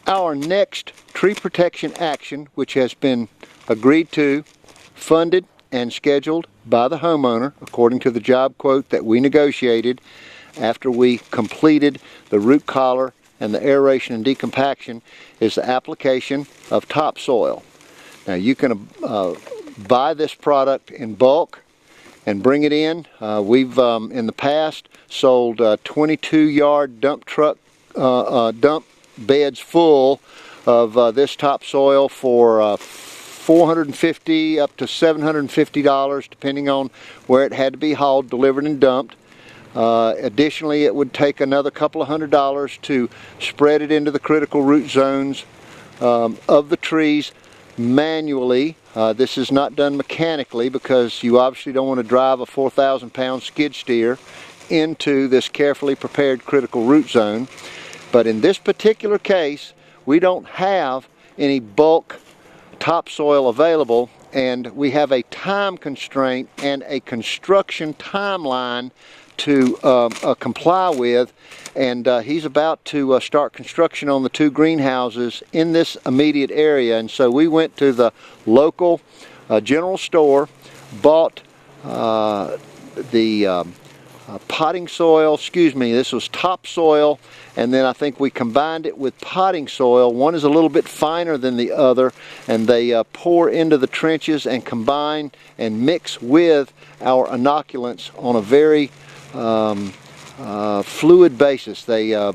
our next tree protection action, which has been agreed to, funded, and scheduled by the homeowner according to the job quote that we negotiated after we completed the root collar and the aeration and decompaction, is the application of topsoil. Now you can buy this product in bulk and bring it in. We've in the past sold 22-yard dump truck dump beds full of this topsoil for $450 up to $750, depending on where it had to be hauled, delivered, and dumped. Additionally, it would take another couple of $100 to spread it into the critical root zones of the trees manually. This is not done mechanically because you obviously don't want to drive a 4,000-pound skid steer into this carefully prepared critical root zone. But in this particular case, we don't have any bulk topsoil available, and we have a time constraint and a construction timeline to comply with, and he's about to start construction on the 2 greenhouses in this immediate area. And so we went to the local general store, bought the potting soil, this was topsoil, and then I think we combined it with potting soil. One is a little bit finer than the other, and they pour into the trenches and combine and mix with our inoculants on a very fluid basis. They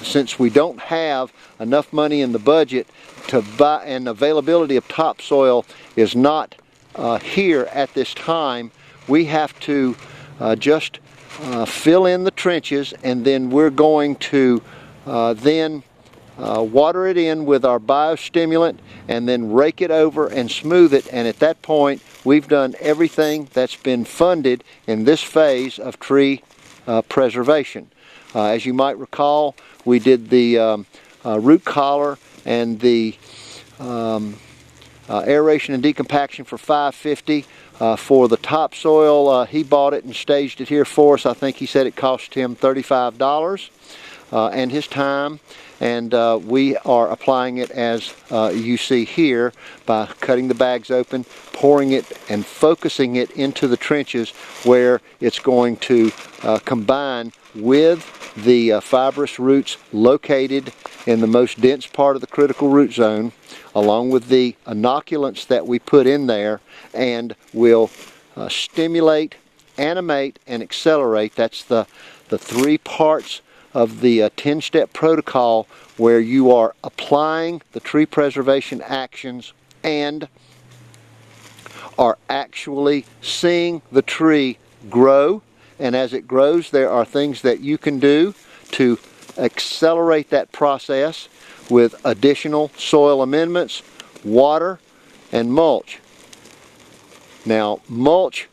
since we don't have enough money in the budget to buy, and availability of topsoil is not here at this time, we have to just fill in the trenches, and then we're going to water it in with our biostimulant and then rake it over and smooth it. And at that point, we've done everything that's been funded in this phase of tree preservation. As you might recall, we did the root collar and the aeration and decompaction for $550. For the topsoil, he bought it and staged it here for us. I think he said it cost him $35 and his time. And we are applying it as you see here by cutting the bags open, pouring it and focusing it into the trenches where it's going to combine with the fibrous roots located in the most dense part of the critical root zone, along with the inoculants that we put in there, and will stimulate, animate, and accelerate. That's the 3 parts of the 10-step protocol, where you are applying the tree preservation actions and are actually seeing the tree grow. And as it grows, there are things that you can do to accelerate that process with additional soil amendments, water, and mulch. Now, mulch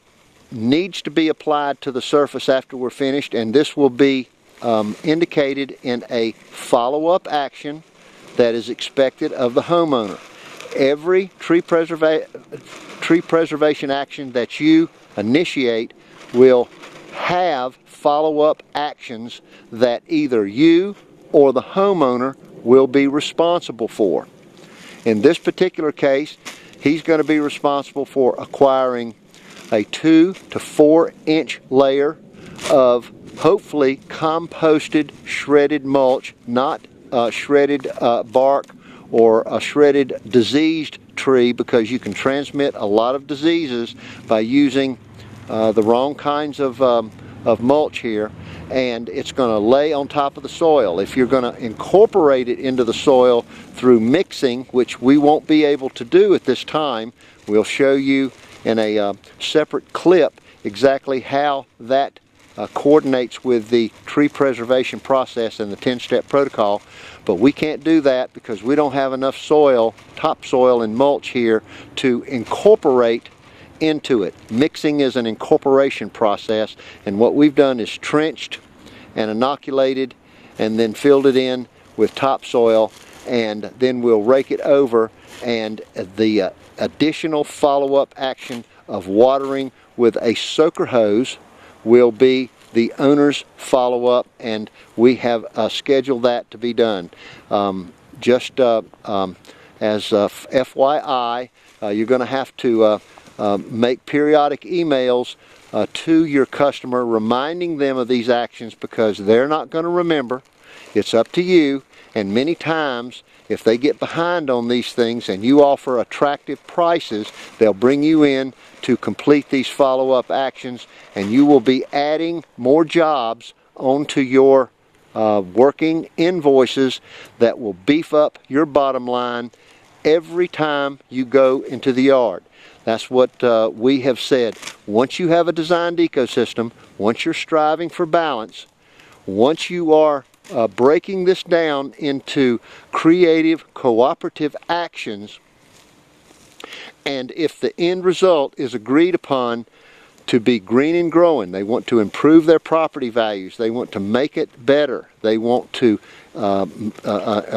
needs to be applied to the surface after we're finished, and this will be indicated in a follow-up action that is expected of the homeowner. Every tree preservation action that you initiate will have follow-up actions that either you or the homeowner will be responsible for. In this particular case, he's going to be responsible for acquiring a 2 to 4 inch layer of hopefully composted shredded mulch, not shredded bark or a shredded diseased tree, because you can transmit a lot of diseases by using the wrong kinds of mulch here, and it's going to lay on top of the soil. If you're going to incorporate it into the soil through mixing, which we won't be able to do at this time, we'll show you in a separate clip exactly how that coordinates with the tree preservation process and the 10-step protocol. But we can't do that because we don't have enough soil, topsoil and mulch here to incorporate into it. Mixing is an incorporation process, and what we've done is trenched and inoculated and then filled it in with topsoil, and then we'll rake it over, and the additional follow-up action of watering with a soaker hose will be the owner's follow-up, and we have scheduled that to be done. just as FYI, you're going to have to make periodic emails to your customer reminding them of these actions, because they're not going to remember. It's up to you, and many times if they get behind on these things and you offer attractive prices, they'll bring you in to complete these follow-up actions, and you will be adding more jobs onto your working invoices that will beef up your bottom line every time you go into the yard. That's what we have said. Once you have a designed ecosystem, once you're striving for balance, once you are breaking this down into creative, cooperative actions, and if the end result is agreed upon to be green and growing, they want to improve their property values, they want to make it better, they want to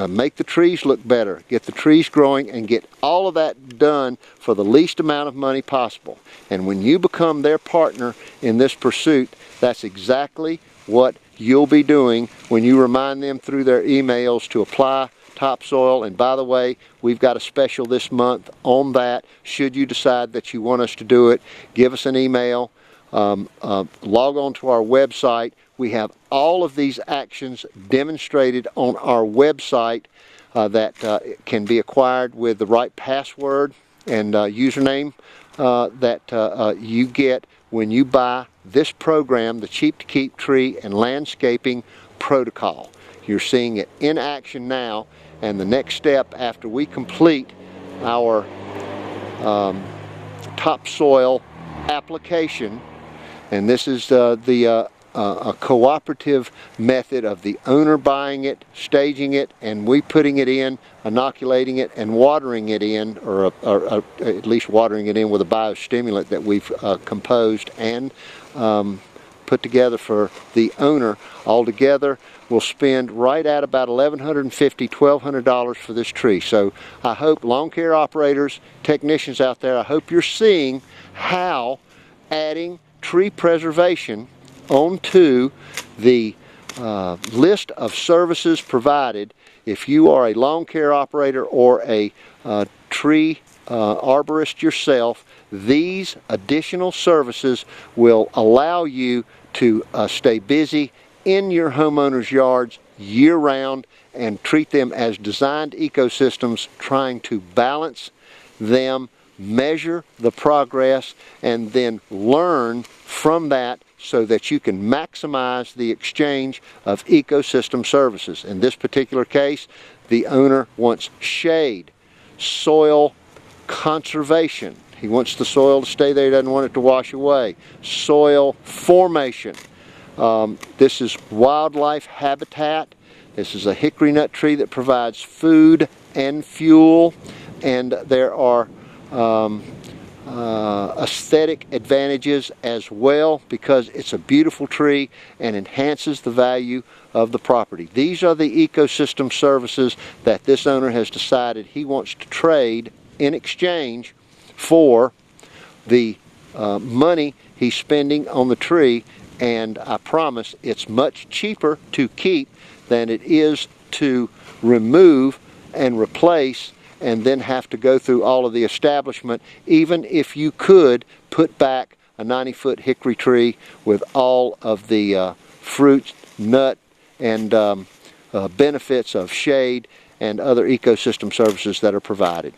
make the trees look better, get the trees growing, and get all of that done for the least amount of money possible. And when you become their partner in this pursuit, that's exactly what you'll be doing when you remind them through their emails to apply topsoil. And by the way, we've got a special this month on that. Should you decide that you want us to do it, give us an email, log on to our website. We have all of these actions demonstrated on our website that can be acquired with the right password and username that you get when you buy this program, the Cheap to Keep Tree and Landscaping Protocol. You're seeing it in action now, and the next step after we complete our topsoil application, and this is a cooperative method of the owner buying it, staging it, and we putting it in, inoculating it, and watering it in, or at least watering it in with a biostimulant that we've composed and put together for the owner. Altogether, we'll spend right at about $1,150, $1,200 for this tree. So I hope lawn care operators, technicians out there, I hope you're seeing how adding tree preservation onto the list of services provided, if you are a lawn care operator or a tree arborist yourself, these additional services will allow you to stay busy in your homeowners' yards year-round and treat them as designed ecosystems, trying to balance them, measure the progress, and then learn from that so that you can maximize the exchange of ecosystem services. In this particular case, the owner wants shade, soil conservation. He wants the soil to stay there, he doesn't want it to wash away. Soil formation. This is wildlife habitat. This is a hickory nut tree that provides food and fuel, and there are aesthetic advantages as well, because it's a beautiful tree and enhances the value of the property. These are the ecosystem services that this owner has decided he wants to trade in exchange for the money he's spending on the tree, and I promise it's much cheaper to keep than it is to remove and replace and then have to go through all of the establishment, even if you could put back a 90-foot hickory tree with all of the fruit, nut, and benefits of shade and other ecosystem services that are provided.